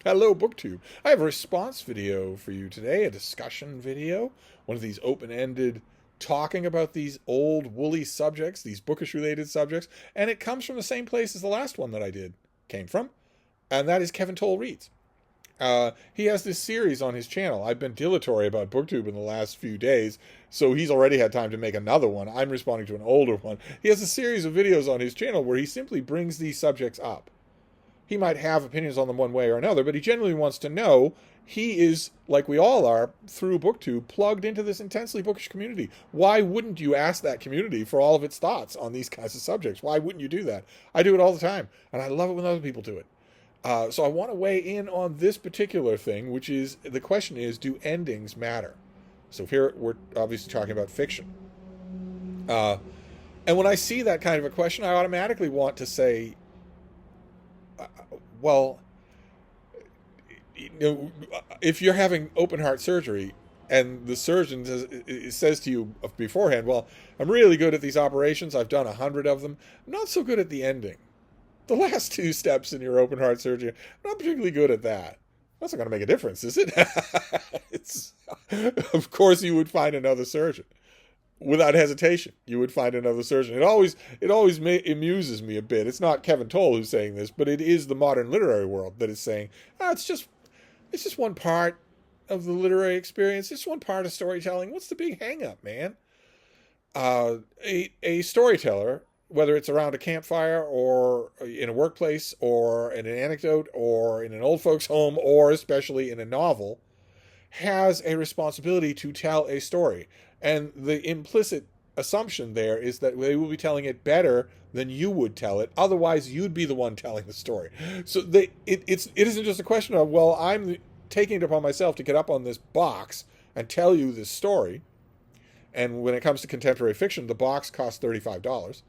Hello, BookTube. I have a response video for you today, a discussion video, one of these open-ended talking about these old woolly subjects, these bookish-related subjects, and it comes from the same place as the last one that I did came from, and that is Kevin Toll Reads. He has this series on his channel. I've been dilatory about BookTube in the last few days, so he's already had time to make another one. I'm responding to an older one. He has a series of videos on his channel where he simply brings these subjects up. He might have opinions on them one way or another, but he genuinely wants to know. He is, like we all are, through BookTube, plugged into this intensely bookish community. Why wouldn't you ask that community for all of its thoughts on these kinds of subjects? Why wouldn't you do that? I do it all the time, and I love it when other people do it. So I want to weigh in on this particular thing, which is, the question is, do endings matter? So here we're obviously talking about fiction. And when I see that kind of a question, I automatically want to say, well, if you're having open heart surgery and the surgeon says to you beforehand, well, I'm really good at these operations. I've done 100 of them. I'm not so good at the ending. The last two steps in your open heart surgery, I'm not particularly good at that. That's not going to make a difference, is it? Of course, you would find another surgeon. Without hesitation, you would find another surgeon. It always amuses me a bit. It's not Kevin Toll who's saying this, but it is the modern literary world that is saying, it's just one part of the literary experience. It's one part of storytelling. What's the big hang-up, man? A storyteller, whether it's around a campfire or in a workplace or in an anecdote or in an old folks' home or especially in a novel, has a responsibility to tell a story. And the implicit assumption there is that they will be telling it better than you would tell it. Otherwise, you'd be the one telling the story. So it isn't just a question of, well, I'm taking it upon myself to get up on this box and tell you this story. And when it comes to contemporary fiction, the box costs $35.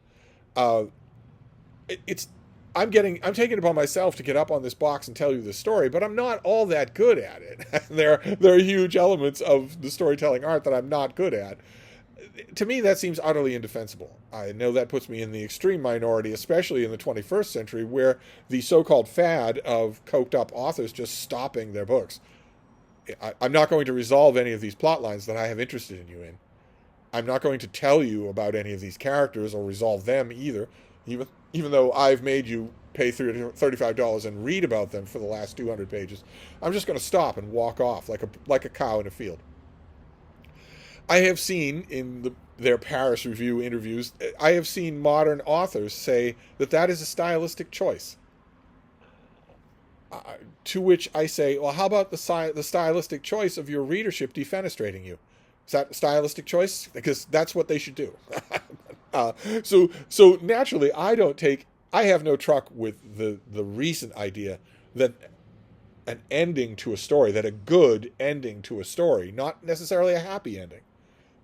I'm taking it upon myself to get up on this box and tell you this story, but I'm not all that good at it. there are huge elements of the storytelling art that I'm not good at. To me, that seems utterly indefensible. I know that puts me in the extreme minority, especially in the 21st century, where the so-called fad of coked-up authors just stopping their books. I'm not going to resolve any of these plot lines that I have interested in you in. I'm not going to tell you about any of these characters or resolve them either, even though I've made you pay $35 and read about them for the last 200 pages. I'm just going to stop and walk off like a cow in a field. I have seen in their Paris Review interviews, I have seen modern authors say that is a stylistic choice. To which I say, well, how about the stylistic choice of your readership defenestrating you? Is that a stylistic choice? Because that's what they should do. So naturally, I have no truck with the recent idea that an ending to a story, that a good ending to a story, not necessarily a happy ending,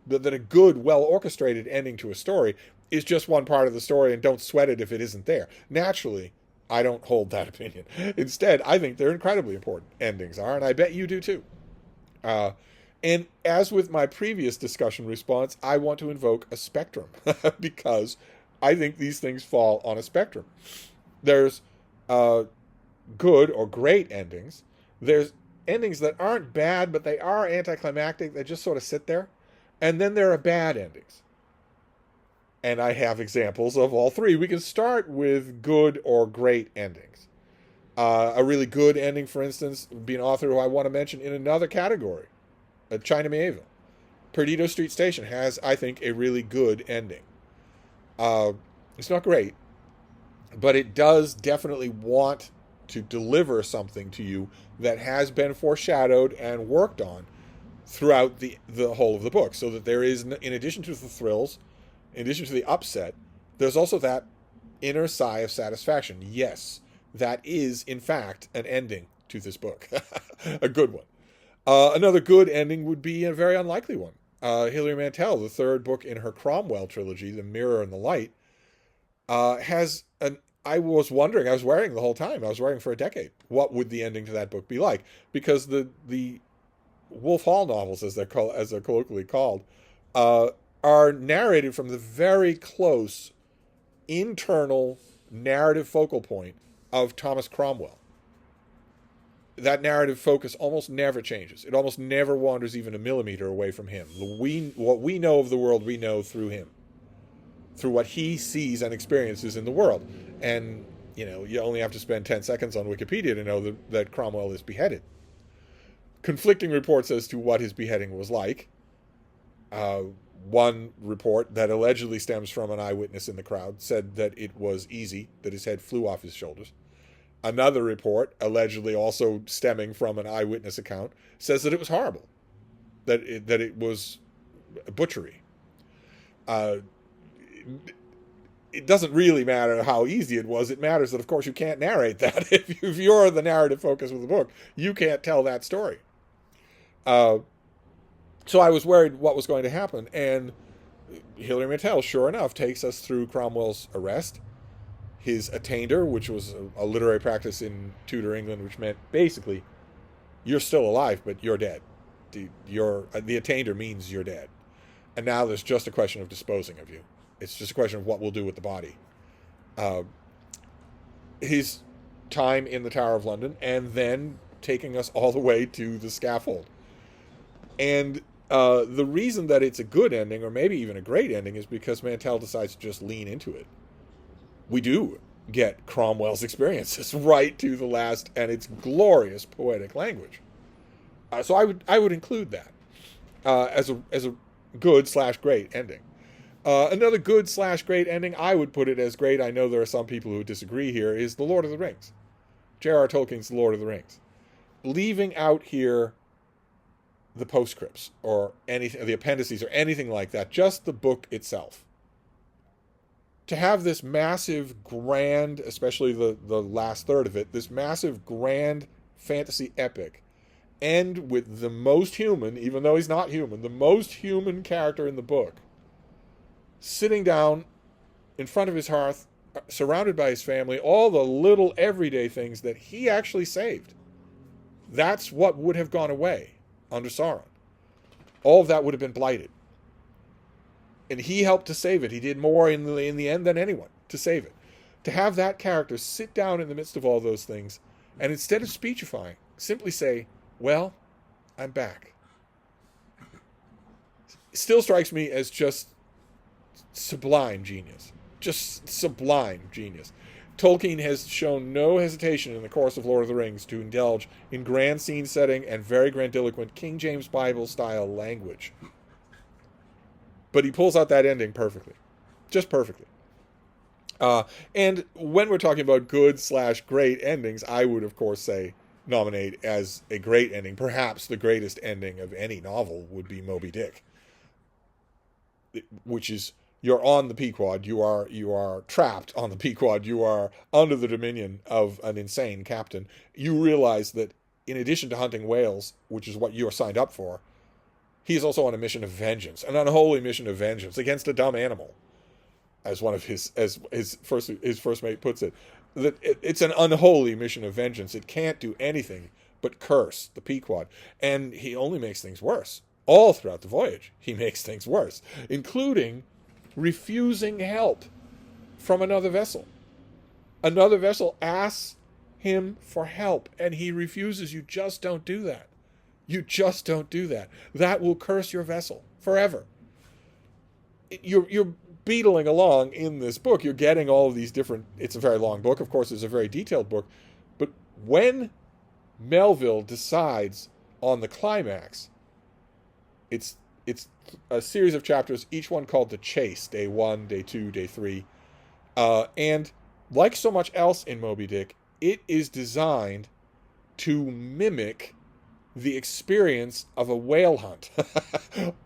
but that a good, well-orchestrated ending to a story is just one part of the story and don't sweat it if it isn't there. Naturally, I don't hold that opinion. Instead, I think they're incredibly important, endings are, and I bet you do too. And as with my previous discussion response, I want to invoke a spectrum because I think these things fall on a spectrum. There's good or great endings. There's endings that aren't bad, but they are anticlimactic. They just sort of sit there. And then there are bad endings. And I have examples of all three. We can start with good or great endings. A really good ending, for instance, would be an author who I want to mention in another category. China Mieville. Perdido Street Station has, I think, a really good ending. It's not great, but it does definitely want to deliver something to you that has been foreshadowed and worked on throughout the whole of the book, so that there is, in addition to the thrills, in addition to the upset, there's also that inner sigh of satisfaction. Yes, that is, in fact, an ending to this book. A good one. Another good ending would be a very unlikely one. Hilary Mantel, the third book in her Cromwell trilogy, The Mirror and the Light, has an... I was wearing the whole time, I was wearing for a decade, what would the ending to that book be like? Because the Wolf Hall novels, as they're colloquially called, are narrated from the very close internal narrative focal point of Thomas Cromwell. that narrative focus almost never changes. It almost never wanders even a millimeter away from him. What we know of the world, we know through him, through what he sees and experiences in the world. And, you only have to spend 10 seconds on Wikipedia to know that Cromwell is beheaded. Conflicting reports as to what his beheading was like. One report that allegedly stems from an eyewitness in the crowd said that it was easy, that his head flew off his shoulders. Another report, allegedly also stemming from an eyewitness account, says that it was horrible, that it was butchery. It doesn't really matter how easy it was. It matters that, of course, you can't narrate that. If you're the narrative focus of the book, you can't tell that story. So I was worried what was going to happen, and Hilary Mantel, sure enough, takes us through Cromwell's arrest, his attainder, which was a literary practice in Tudor England, which meant basically you're still alive, but you're dead. The attainder means you're dead. And now there's just a question of disposing of you. It's just a question of what we'll do with the body. His time in the Tower of London, and then taking us all the way to the scaffold. And the reason that it's a good ending, or maybe even a great ending, is because Mantell decides to just lean into it. We do get Cromwell's experiences right to the last, and it's glorious poetic language. So I would include that as a good/great ending. Another good/great ending, I would put it as great. I know there are some people who disagree here. Is The Lord of the Rings, J.R.R. Tolkien's The Lord of the Rings, leaving out here the postscripts or anything, the appendices or anything like that. Just the book itself. To have this massive, grand, especially the last third of it, this massive, grand fantasy epic, end with the most human, even though he's not human, the most human character in the book, sitting down in front of his hearth, surrounded by his family, all the little everyday things that he actually saved. That's what would have gone away under Sauron. All of that would have been blighted. And he helped to save it. He did more in the end than anyone to save it. To have that character sit down in the midst of all those things, and instead of speechifying, simply say, well, I'm back. Still strikes me as just sublime genius. Just sublime genius. Tolkien has shown no hesitation in the course of Lord of the Rings to indulge in grand scene setting and very grandiloquent King James Bible style language. But he pulls out that ending perfectly. Just perfectly. And when we're talking about good/great endings, I would, of course, say nominate as a great ending. Perhaps the greatest ending of any novel would be Moby Dick. Which is, you're on the Pequod, you are trapped on the Pequod, you are under the dominion of an insane captain. You realize that in addition to hunting whales, which is what you're signed up for, he is also on a mission of vengeance, an unholy mission of vengeance against a dumb animal, as one of his first mate puts it. That it's an unholy mission of vengeance. It can't do anything but curse the Pequod, and he only makes things worse. All throughout the voyage, he makes things worse, including refusing help from another vessel. Another vessel asks him for help, and he refuses. You just don't do that. You just don't do that. That will curse your vessel forever. You're beetling along in this book. You're getting all of these different... It's a very long book. Of course, it's a very detailed book. But when Melville decides on the climax, it's a series of chapters, each one called The Chase, Day 1, Day 2, Day 3. And like so much else in Moby Dick, it is designed to mimic the experience of a whale hunt.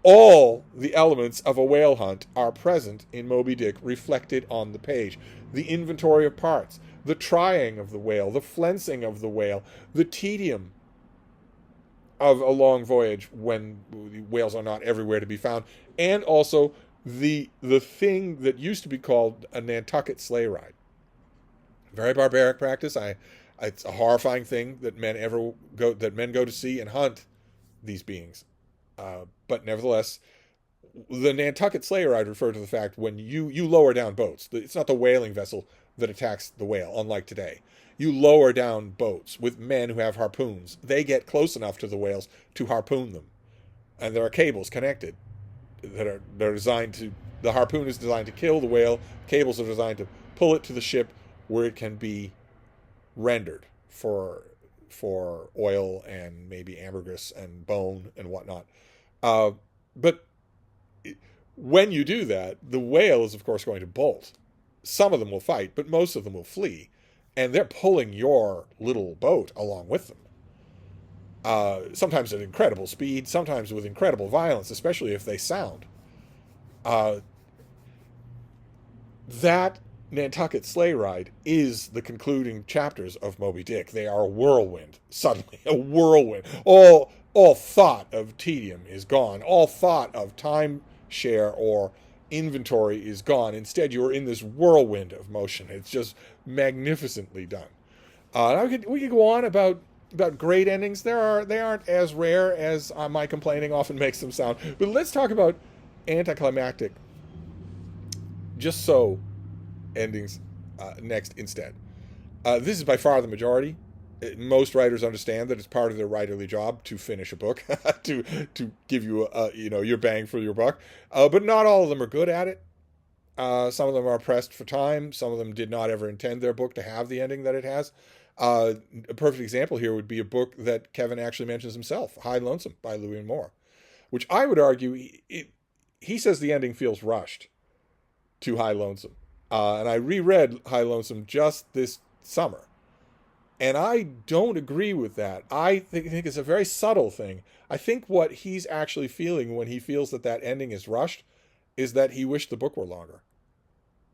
All the elements of a whale hunt are present in Moby Dick, reflected on the page. The inventory of parts, the trying of the whale, the flensing of the whale, the tedium of a long voyage when whales are not everywhere to be found, and also the thing that used to be called a Nantucket sleigh ride. Very barbaric practice. It's a horrifying thing that men go to sea and hunt these beings. But nevertheless, the Nantucket sleigh ride referred to the fact when you lower down boats. It's not the whaling vessel, that attacks the whale, unlike today. You lower down boats with men who have harpoons. They get close enough to the whales to harpoon them. And there are cables connected they're designed to, the harpoon is designed to kill the whale. Cables are designed to pull it to the ship where it can be rendered for oil and maybe ambergris and bone and whatnot. But when you do that, the whale is, of course, going to bolt. Some of them will fight, but most of them will flee. And they're pulling your little boat along with them. Sometimes at incredible speed, sometimes with incredible violence, especially if they sound. That Nantucket sleigh ride is the concluding chapters of Moby Dick. They are a whirlwind, suddenly, a whirlwind. All thought of tedium is gone. All thought of time share or inventory is gone. Instead, you are in this whirlwind of motion. It's just magnificently done. We could go on about great endings. They aren't as rare as my complaining often makes them sound. But let's talk about anticlimactic, just so endings next instead. This is by far the majority. Most writers understand that it's part of their writerly job to finish a book, to give you your bang for your buck. But not all of them are good at it. Some of them are pressed for time. Some of them did not ever intend their book to have the ending that it has. A perfect example here would be a book that Kevin actually mentions himself, High and Lonesome by Louis Moore, which I would argue he says the ending feels rushed to High Lonesome. And I reread High Lonesome just this summer. And I don't agree with that. I think it's a very subtle thing. I think what he's actually feeling when he feels that ending is rushed is that he wished the book were longer,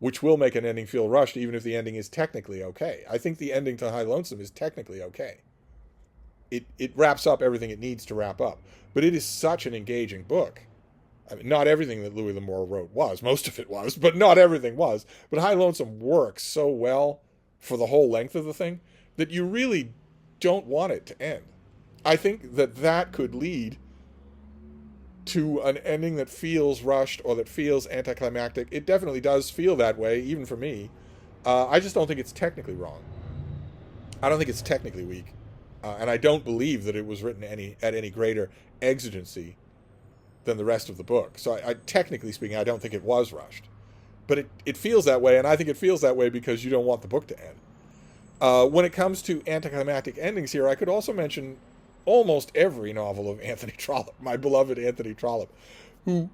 which will make an ending feel rushed even if the ending is technically okay. I think the ending to High Lonesome is technically okay. It wraps up everything it needs to wrap up. But it is such an engaging book. I mean, not everything that Louis L'Amour wrote was. Most of it was, but not everything was. But High Lonesome works so well for the whole length of the thing that you really don't want it to end. I think that could lead to an ending that feels rushed or that feels anticlimactic. It definitely does feel that way, even for me. I just don't think it's technically wrong. I don't think it's technically weak. And I don't believe that it was written at any greater exigency than the rest of the book. So I technically speaking, I don't think it was rushed. But it feels that way, and I think it feels that way because you don't want the book to end. When it comes to anticlimactic endings here, I could also mention almost every novel of Anthony Trollope, my beloved Anthony Trollope, who,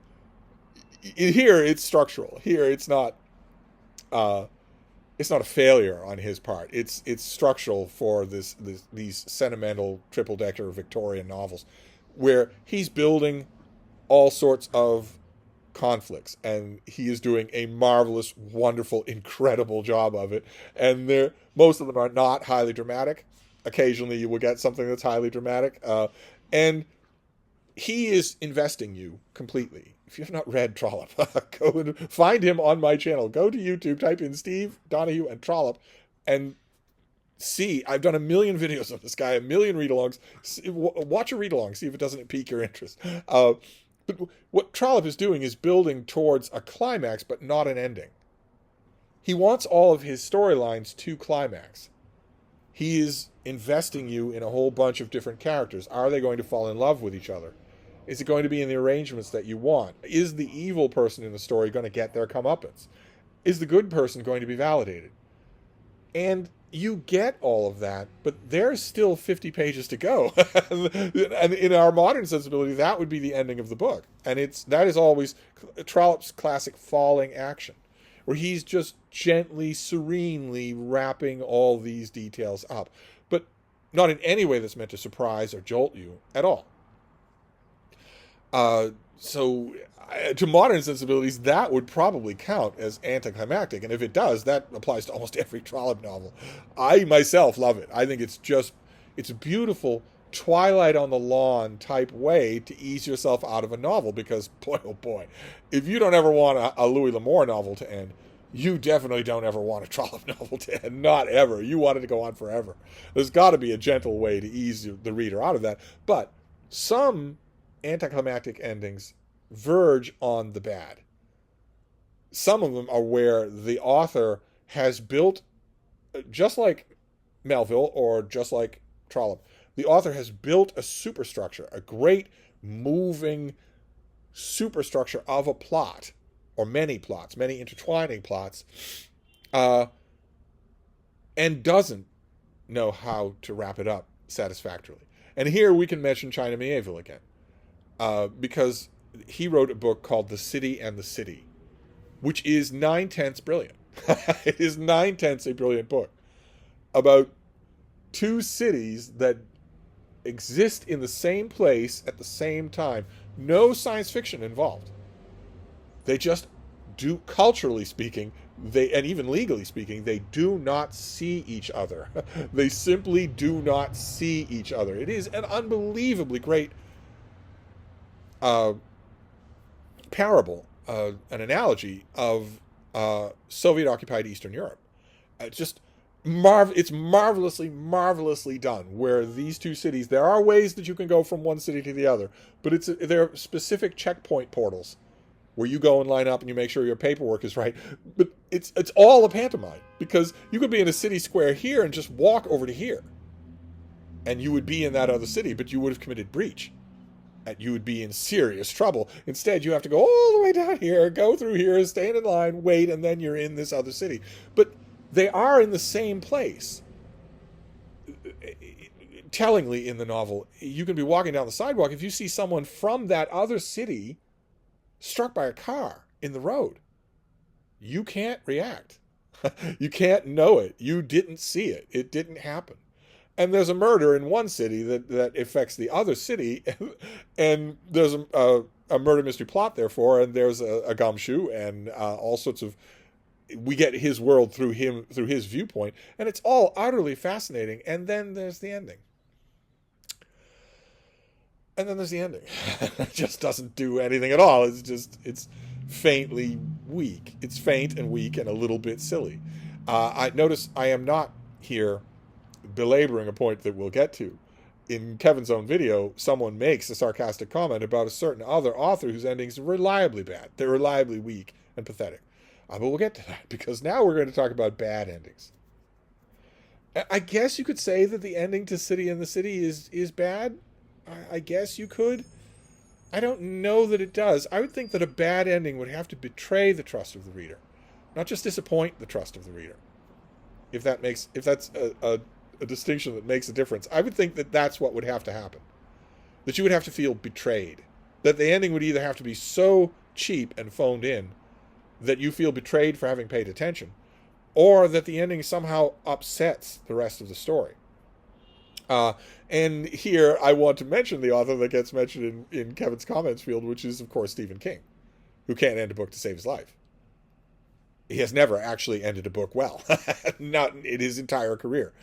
here it's structural. Here it's not a failure on his part. It's structural for these sentimental triple-decker Victorian novels, where he's building all sorts of conflicts, and he is doing a marvelous, wonderful, incredible job of it. And most of them are not highly dramatic. Occasionally you will get something that's highly dramatic. And he is investing you completely. If you have not read Trollope, go and find him on my channel. Go to YouTube, type in Steve Donahue and Trollope, and see. I've done a million videos of this guy, a million read-alongs. Watch a read-along, see if it doesn't pique your interest. But what Trollope is doing is building towards a climax, but not an ending. He wants all of his storylines to climax. He is investing you in a whole bunch of different characters. Are they going to fall in love with each other? Is it going to be in the arrangements that you want? Is the evil person in the story going to get their comeuppance? Is the good person going to be validated? And you get all of that, but there's still 50 pages to go. And in our modern sensibility, that would be the ending of the book. And that is always Trollope's classic falling action, where he's just gently, serenely wrapping all these details up, but not in any way that's meant to surprise or jolt you at all. So to modern sensibilities, that would probably count as anticlimactic. And if it does, that applies to almost every Trollope novel. I myself love it. I think it's a beautiful Twilight on the Lawn type way to ease yourself out of a novel, because boy, oh boy, if you don't ever want a Louis L'Amour novel to end, you definitely don't ever want a Trollope novel to end. Not ever. You want it to go on forever. There's got to be a gentle way to ease the reader out of that. But some anticlimactic endings verge on the bad. Some of them are where the author has built, just like Melville or just like Trollope, the author has built a superstructure, a great moving superstructure of a plot, or many plots, many intertwining plots, and doesn't know how to wrap it up satisfactorily. And here we can mention China Mieville again, because he wrote a book called The City and the City, which is 9/10 brilliant. It is 9/10 a brilliant book about two cities that exist in the same place at the same time. No science fiction involved. They just do, culturally speaking, and even legally speaking, they do not see each other. They simply do not see each other. It is an unbelievably great parable, an analogy of Soviet-occupied Eastern Europe. It's marvelously done, where these two cities, there are ways that you can go from one city to the other, but there are specific checkpoint portals where you go and line up and you make sure your paperwork is right. But it's all a pantomime, because you could be in a city square here and just walk over to here, and you would be in that other city, but you would have committed breach. And you would be in serious trouble. Instead, you have to go all the way down here, go through here, stand in line, wait, and then you're in this other city. But they are in the same place. Tellingly, in the novel, you can be walking down the sidewalk. If you see someone from that other city struck by a car in the road, you can't react. You can't know it. You didn't see it. It didn't happen. And there's a murder in one city that affects the other city, and there's a murder mystery plot, therefore, and there's a gumshoe and all sorts of. We get his world through his viewpoint, and it's all utterly fascinating. And then there's the ending. It just doesn't do anything at all. It's faintly weak. It's faint and weak and a little bit silly. I notice I am not here belaboring a point that we'll get to. In Kevin's own video, someone makes a sarcastic comment about a certain other author whose endings are reliably bad. They're reliably weak and pathetic. But we'll get to that, because now we're going to talk about bad endings. I guess you could say that the ending to City and the City is bad. I guess you could. I don't know that it does. I would think that a bad ending would have to betray the trust of the reader, not just disappoint the trust of the reader. If that's a distinction that makes a difference, I would think that that's what would have to happen. That you would have to feel betrayed. That the ending would either have to be so cheap and phoned in that you feel betrayed for having paid attention, or that the ending somehow upsets the rest of the story. And here I want to mention the author that gets mentioned in Kevin's comments field, which is, of course, Stephen King, who can't end a book to save his life. He has never actually ended a book well, not in his entire career.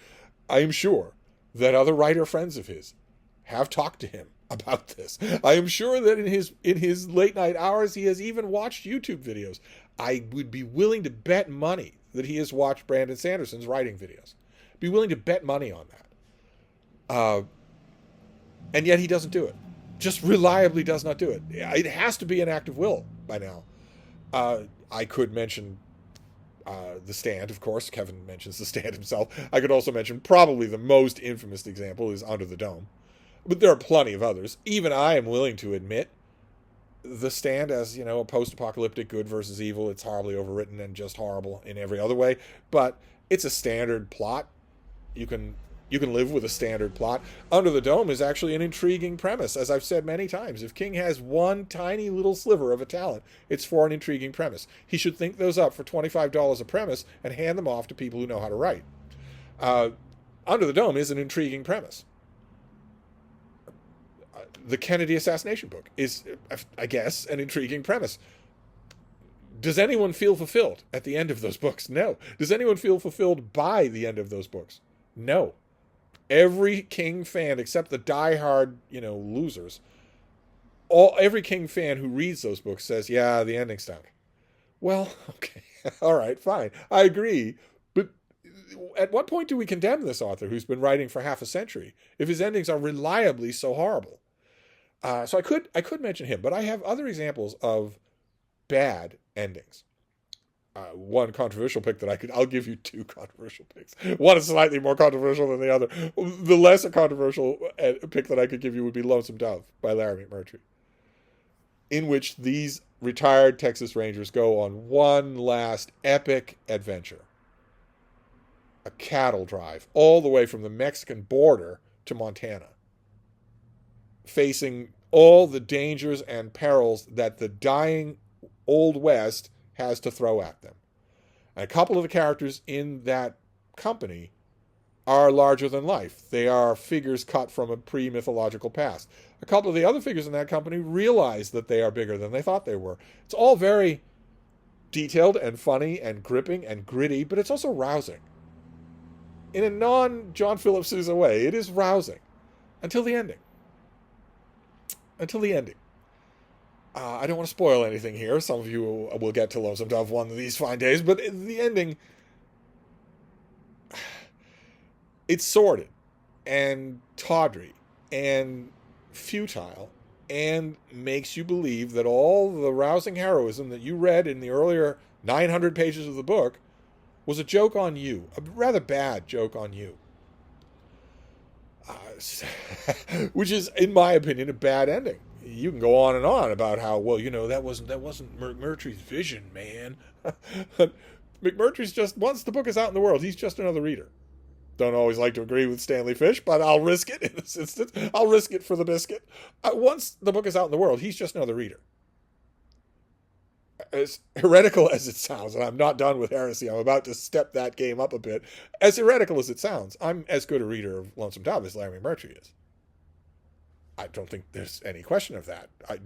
I am sure that other writer friends of his have talked to him about this. I am sure that in his late night hours, he has even watched YouTube videos. I would be willing to bet money that he has watched Brandon Sanderson's writing videos. Be willing to bet money on that. And yet he doesn't do it. Just reliably does not do it. It has to be an act of will by now. I could mention The Stand, of course. Kevin mentions The Stand himself. I could also mention probably the most infamous example is Under the Dome. But there are plenty of others. Even I am willing to admit The Stand as, a post-apocalyptic good versus evil. It's horribly overwritten and just horrible in every other way. But it's a standard plot. You can live with a standard plot. Under the Dome is actually an intriguing premise. As I've said many times, if King has one tiny little sliver of a talent, it's for an intriguing premise. He should think those up for $25 a premise and hand them off to people who know how to write. Under the Dome is an intriguing premise. The Kennedy assassination book is, I guess, an intriguing premise. Does anyone feel fulfilled at the end of those books? No. Does anyone feel fulfilled by the end of those books? No. Every King fan, except the diehard, losers, every King fan who reads those books says, yeah, the ending's done. Well, okay, all right, fine. I agree. But at what point do we condemn this author who's been writing for half a century if his endings are reliably so horrible? So I could mention him, but I have other examples of bad endings. one controversial pick that I'll give you two controversial picks. One is slightly more controversial than the other. The lesser controversial pick that I could give you would be Lonesome Dove by Larry McMurtry, in which these retired Texas Rangers go on one last epic adventure. A cattle drive all the way from the Mexican border to Montana, facing all the dangers and perils that the dying Old West has to throw at them. And a couple of the characters in that company are larger than life. They are figures cut from a pre-mythological past. A couple of the other figures in that company realize that they are bigger than they thought they were. It's all very detailed and funny and gripping and gritty, but it's also rousing. In a non-John Philip Sousa way, it is rousing. Until the ending. I don't want to spoil anything here. Some of you will get to Lonesome Dove one of these fine days, but the ending, it's sordid and tawdry and futile and makes you believe that all the rousing heroism that you read in the earlier 900 pages of the book was a joke on you, a rather bad joke on you. Which is, in my opinion, a bad ending. You can go on and on about how, well, that wasn't McMurtry's vision, man. McMurtry's just, once the book is out in the world, he's just another reader. Don't always like to agree with Stanley Fish, but I'll risk it in this instance. I'll risk it for the biscuit. Once the book is out in the world, he's just another reader. As heretical as it sounds, and I'm not done with heresy, I'm about to step that game up a bit. As heretical as it sounds, I'm as good a reader of Lonesome Dove as Larry McMurtry is. I don't think there's any question of that. I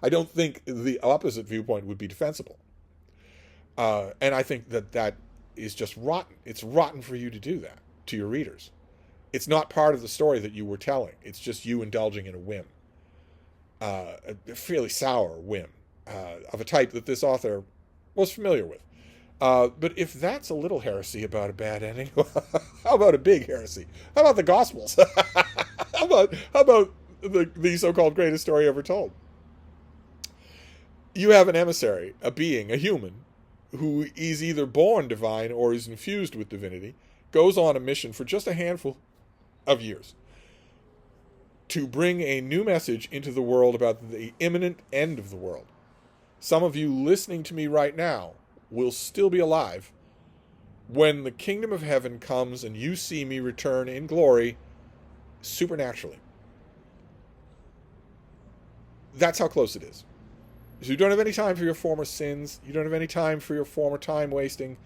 don't think the opposite viewpoint would be defensible. And I think that is just rotten. It's rotten for you to do that to your readers. It's not part of the story that you were telling. It's just you indulging in a whim. A fairly sour whim of a type that this author was familiar with. But if that's a little heresy about a bad ending, how about a big heresy? How about the Gospels? How about the so-called greatest story ever told? You have an emissary, a being, a human, who is either born divine or is infused with divinity, goes on a mission for just a handful of years to bring a new message into the world about the imminent end of the world. Some of you listening to me right now will still be alive when the kingdom of heaven comes and you see me return in glory supernaturally. That's how close it is. So you don't have any time for your former sins. You don't have any time for your former time wasting.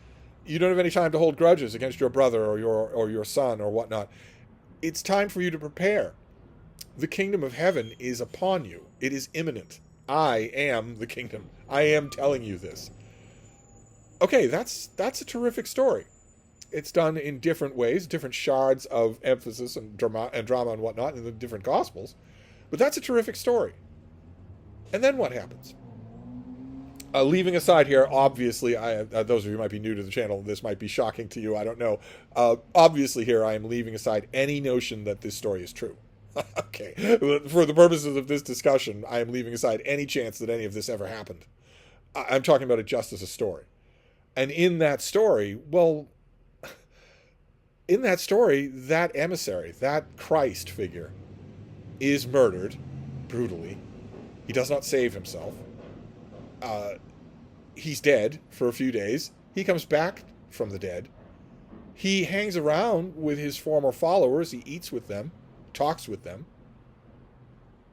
You don't have any time to hold grudges against your brother or your son or whatnot. It's time for you to prepare. The kingdom of heaven is upon you. It is imminent. I am the kingdom. I am telling you this. Okay, that's a terrific story. It's done in different ways, different shards of emphasis and drama and whatnot in the different Gospels. But that's a terrific story. And then what happens? Leaving aside here, obviously, those of you who might be new to the channel, this might be shocking to you, I don't know. Obviously here, I am leaving aside any notion that this story is true. Okay, for the purposes of this discussion, I am leaving aside any chance that any of this ever happened. I'm talking about it just as a story. And in that story, that emissary, that Christ figure, is murdered brutally. He does not save himself. He's dead for a few days. He comes back from the dead. He hangs around with his former followers. He eats with them, talks with them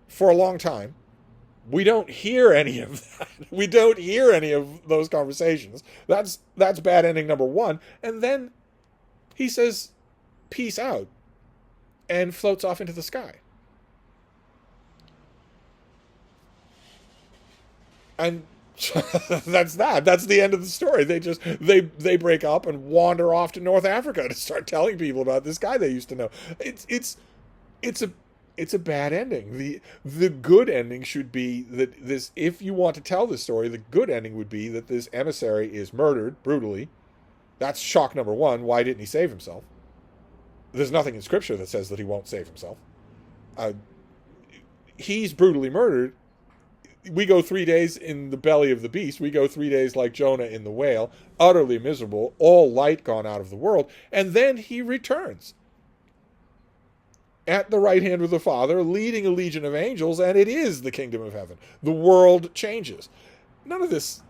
for a long time. We don't hear any of that. We don't hear any of those conversations. That's bad ending number one. And then he says, peace out, and floats off into the sky. And that's that. That's the end of the story. They break up and wander off to North Africa to start telling people about this guy they used to know. It's a bad ending. The good ending should be that this, if you want to tell this story, the good ending would be that this emissary is murdered brutally. That's shock number one. Why didn't he save himself? There's nothing in Scripture that says that he won't save himself. He's brutally murdered. we go 3 days in the belly of the beast. We go 3 days like Jonah in the whale, utterly miserable, all light gone out of the world. And then he returns at the right hand of the Father, leading a legion of angels, and it is the kingdom of heaven. The world changes. None of this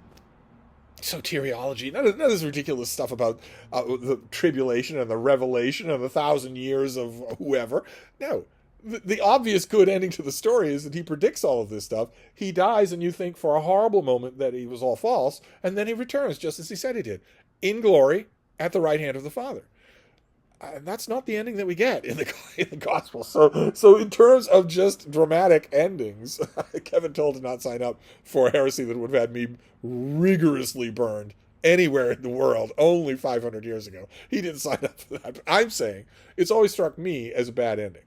soteriology, none of this ridiculous stuff about the tribulation and the revelation and the 1,000 years of whoever. No. The obvious good ending to the story is that he predicts all of this stuff. He dies, and you think for a horrible moment that he was all false, and then he returns just as he said he did, in glory at the right hand of the Father. And that's not the ending that we get in the gospel. So in terms of just dramatic endings, Kevin Toll did not sign up for a heresy that would have had me rigorously burned anywhere in the world only 500 years ago. He didn't sign up for that. But I'm saying it's always struck me as a bad ending.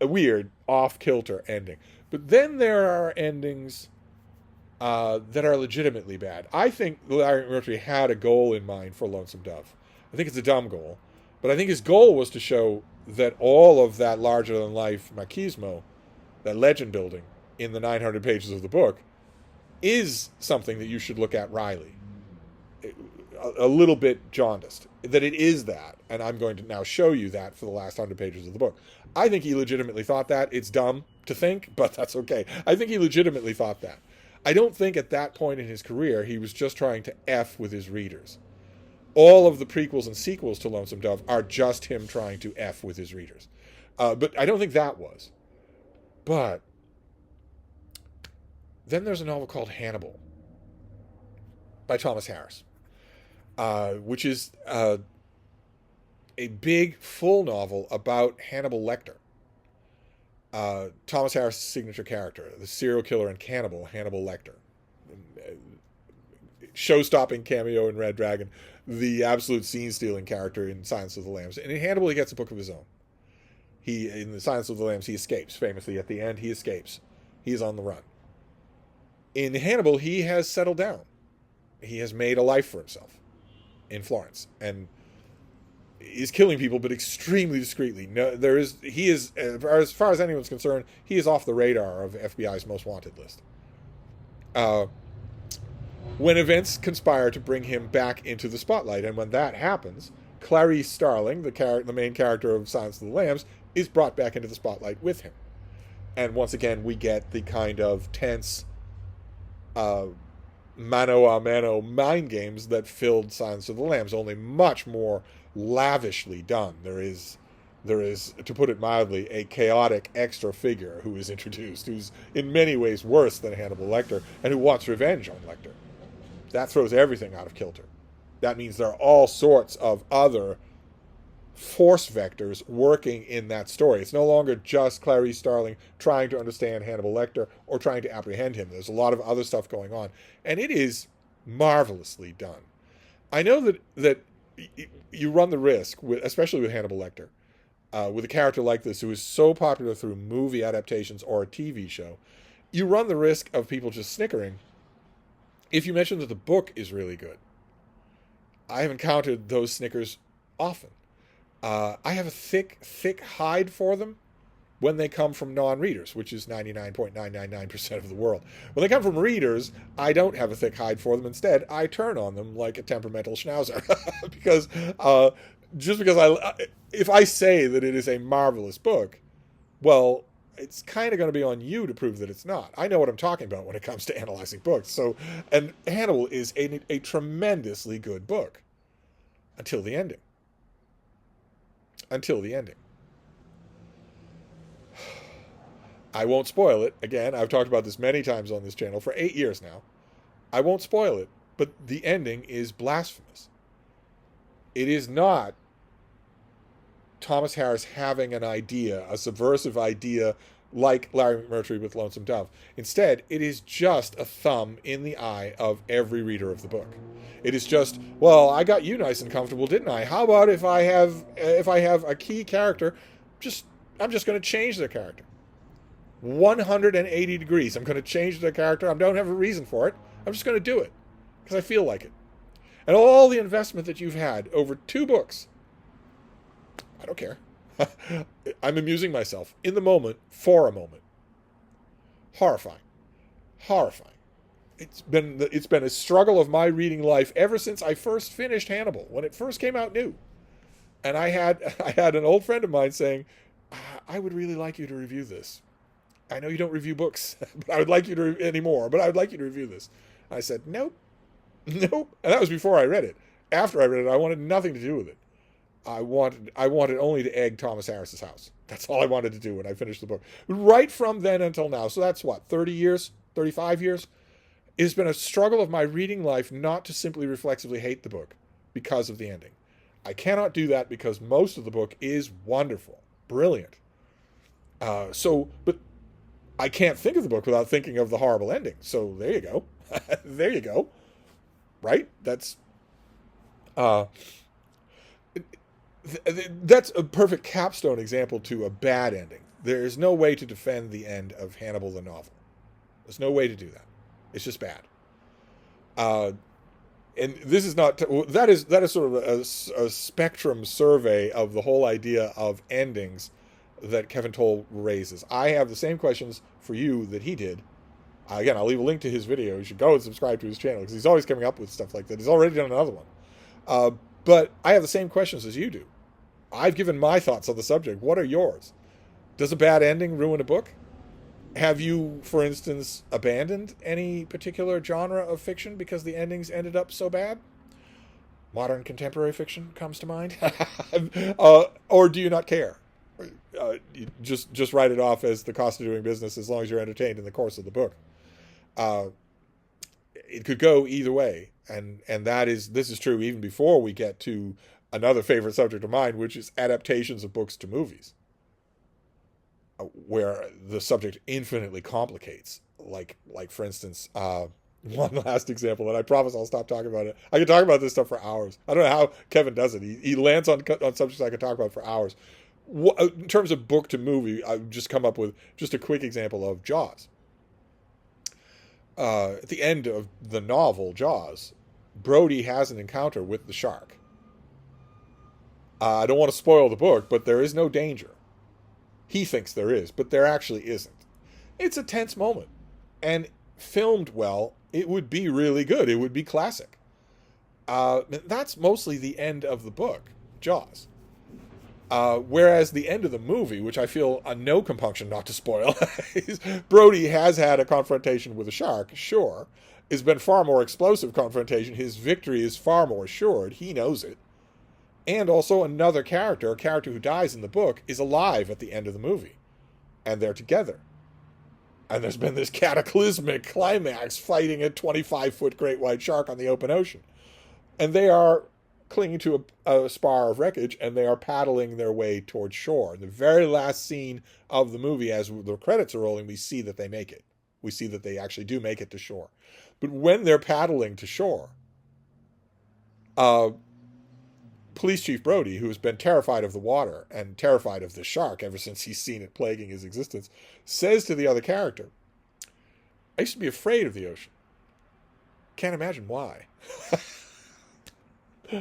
A weird, off-kilter ending. But then there are endings that are legitimately bad. I think Larry McMurtry had a goal in mind for Lonesome Dove. I think it's a dumb goal. But I think his goal was to show that all of that larger-than-life machismo, that legend building in the 900 pages of the book, is something that you should look at wryly. A little bit jaundiced. That it is that. And I'm going to now show you that for the last 100 pages of the book. I think he legitimately thought that. It's dumb to think, but that's okay. I think he legitimately thought that. I don't think at that point in his career he was just trying to F with his readers. All of the prequels and sequels to Lonesome Dove are just him trying to F with his readers. But I don't think that was. But then there's a novel called Hannibal by Thomas Harris, which is a big, full novel about Hannibal Lecter. Thomas Harris' signature character, the serial killer and cannibal, Hannibal Lecter. Show-stopping cameo in Red Dragon, the absolute scene-stealing character in Silence of the Lambs. And in Hannibal, he gets a book of his own. In the Silence of the Lambs, he escapes. Famously, at the end, he escapes. He's on the run. In Hannibal, he has settled down. He has made a life for himself in Florence. And is killing people, but extremely discreetly. He is, as far as anyone's concerned, he is off the radar of FBI's most wanted list. When events conspire to bring him back into the spotlight, and when that happens, Clarice Starling, the main character of Silence of the Lambs, is brought back into the spotlight with him. And once again, we get the kind of tense mano-a-mano mind games that filled Silence of the Lambs, only much more lavishly done. There is, to put it mildly, a chaotic extra figure who is introduced, who's in many ways worse than Hannibal Lecter, and who wants revenge on Lecter. That throws everything out of kilter. That means there are all sorts of other force vectors working in that story. It's no longer just Clarice Starling trying to understand Hannibal Lecter or trying to apprehend him. There's a lot of other stuff going on. And it is marvelously done. I know that you run the risk, especially with Hannibal Lecter, with a character like this who is so popular through movie adaptations or a TV show, you run the risk of people just snickering if you mention that the book is really good. I have encountered those snickers often. I have a thick hide for them when they come from non-readers, which is 99.999% of the world. When they come from readers, I don't have a thick hide for them. Instead, I turn on them like a temperamental schnauzer. Because if I say that it is a marvelous book, well, it's kind of going to be on you to prove that it's not. I know what I'm talking about when it comes to analyzing books. And Hannibal is a tremendously good book until the ending. I won't spoil it. Again, I've talked about this many times on this channel for 8 years now. I won't spoil it, but the ending is blasphemous. It is not Thomas Harris having an idea, a subversive idea like Larry McMurtry with Lonesome Dove. Instead, it is just a thumb in the eye of every reader of the book. It is just, well, I got you nice and comfortable, didn't I? How about if I have a key character, I'm just going to change their character. 180 degrees. I'm going to change their character. I don't have a reason for it. I'm just going to do it because I feel like it. And all the investment that you've had over 2 books, I don't care. I'm amusing myself in the moment for a moment. Horrifying. Horrifying. It's been a struggle of my reading life ever since I first finished Hannibal, when it first came out new. And I had an old friend of mine saying, I would really like you to review this. I know you don't review books, but I would like you to anymore, but I would like you to review this. I said, nope, nope. And that was before I read it. After I read it, I wanted nothing to do with it. I wanted only to egg Thomas Harris's house. That's all I wanted to do when I finished the book. Right from then until now. So that's what, 30 years, 35 years? It's been a struggle of my reading life not to simply reflexively hate the book because of the ending. I cannot do that because most of the book is wonderful, brilliant. But I can't think of the book without thinking of the horrible ending. So there you go. There you go. Right? That's a perfect capstone example to a bad ending. There is no way to defend the end of Hannibal the novel. There's no way to do that. It's just bad. And this is not that is sort of a spectrum survey of the whole idea of endings that Kevin Toll raises. I have the same questions for you that he did. Again, I'll leave a link to his video. You should go and subscribe to his channel because he's always coming up with stuff like that. He's already done another one. But I have the same questions as you do. I've given my thoughts on the subject. What are yours? Does a bad ending ruin a book? Have you, for instance, abandoned any particular genre of fiction because the endings ended up so bad? Modern contemporary fiction comes to mind. Or do you not care? You just write it off as the cost of doing business as long as you're entertained in the course of the book. It could go either way. And this is true even before we get to another favorite subject of mine, which is adaptations of books to movies, where the subject infinitely complicates. Like for instance, one last example, and I promise I'll stop talking about it. I can talk about this stuff for hours. I don't know how Kevin does it. He lands on subjects I can talk about for hours. In terms of book to movie, I've just come up with just a quick example of Jaws. At the end of the novel Jaws, Brody has an encounter with the shark. I don't want to spoil the book, but there is no danger. He thinks there is, but there actually isn't. It's a tense moment. And filmed well, it would be really good. It would be classic. That's mostly the end of the book, Jaws. Whereas the end of the movie, which I feel no compunction not to spoil, is Brody has had a confrontation with a shark, sure. It's been far more explosive confrontation. His victory is far more assured. He knows it. And also another character, a character who dies in the book, is alive at the end of the movie. And they're together. And there's been this cataclysmic climax fighting a 25-foot great white shark on the open ocean. And they are clinging to a spar of wreckage, and they are paddling their way towards shore. In the very last scene of the movie, as the credits are rolling, we see that they make it. We see that they actually do make it to shore. But when they're paddling to shore, Police Chief Brody, who has been terrified of the water and terrified of the shark ever since he's seen it plaguing his existence, says to the other character, I used to be afraid of the ocean. Can't imagine why.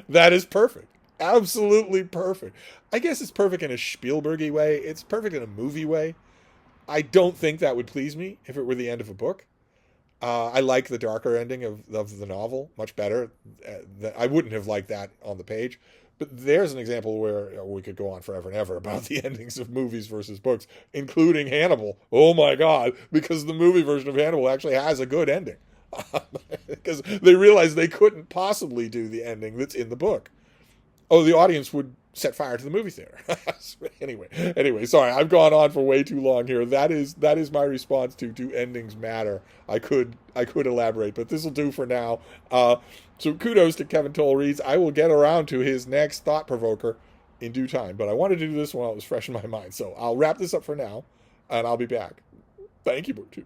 That is perfect. Absolutely perfect. I guess it's perfect in a Spielberg-y way. It's perfect in a movie way. I don't think that would please me if it were the end of a book. I like the darker ending of the novel much better. I wouldn't have liked that on the page. But there's an example where we could go on forever and ever about the endings of movies versus books, including Hannibal. Oh my God, because the movie version of Hannibal actually has a good ending. Because they realized they couldn't possibly do the ending that's in the book. Oh, the audience would set fire to the movie theater. Anyway, sorry, I've gone on for way too long here. That is my response to do endings matter. I could elaborate, but this will do for now. So kudos to Kevin Toll Reads. I will get around to his next thought provoker in due time, but I wanted to do this while it was fresh in my mind. So I'll wrap this up for now, and I'll be back. Thank you, BookTube.